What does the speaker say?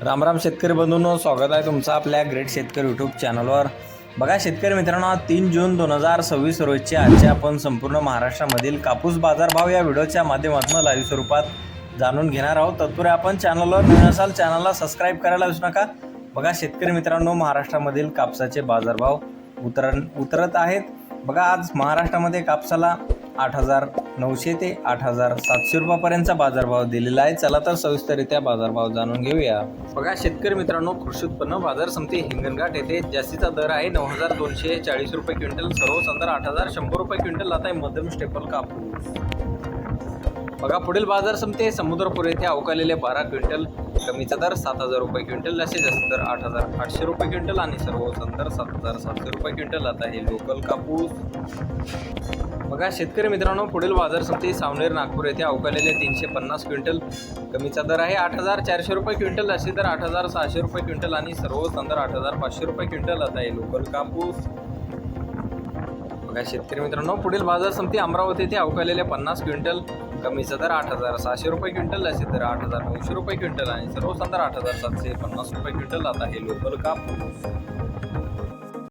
रामराम शेतकरी बंधूंनो, स्वागत आहे तुमचं आपल्या ग्रेट शेतकरी यूट्यूब चॅनलवर। बघा शेतकरी मित्रांनो, 3 जून 2026 रोजचे आजचे आपण संपूर्ण महाराष्ट्रामधील कापूस बाजारभाव या व्हिडिओच्या माध्यमातून लाईव्ह स्वरूपात जाणून घेणार आहोत। तत्पूर्वी आपण चॅनलवर नवीन असाल चॅनलला सबस्क्राईब करायला विसरू नका। बघा शेतकरी मित्रांनो, महाराष्ट्रामधील कापसाचे बाजारभाव उतरत आहेत। बघा आज महाराष्ट्रामध्ये कापसाला 8,900 ते 8,700 रुपयापर्यंतचा बाजारभाव दिलेला आहे। चला तर सविस्तररित्या बाजारभाव जाणून घेऊया। बघा शेतकरी मित्रांनो, कृषी उत्पन्न बाजार समिती हिंगणघाट येथे जास्तीचा दर आहे 9,240 रुपये क्विंटल, सर्वोच्च दर 8,100 रुपये क्विंटल आता आहे मध्यम स्टेपल कापूस। बघा पुढील बाजार समिती समुद्रपूर येथे अवकालेले 12 क्विंटल, कमीचा दर 7,000 रुपये क्विंटल, जास्तीत जास्त दर 8,800 रुपये क्विंटल आणि सर्वोच्च दर 7,700 रुपये क्विंटल आता हे लोकल कापूस। बघा शेतकरी मित्रांनो, पुढील बाजार समिती सावनेर नागपूर येथे अवकालेले 350 क्विंटल, कमीचा दर आहे 8,400 रुपये क्विंटल, जास्तीत दर 8,600 रुपये क्विंटल आणि सर्वोच्च दर 8,500 रुपये क्विंटल आता हे लोकल कापूस। बघा शेतकरी मित्रांनो, पुढील बाजार समिती अमरावती येथे अवकालेले 50 क्विंटल, कमीचा दर 8,600 रुपये क्विंटल, जास्तीत दर 8,900 रुपये क्विंटल आणि सर्वोच्च दर 8,750 रुपये क्विंटल आता हे लोकल कापूस।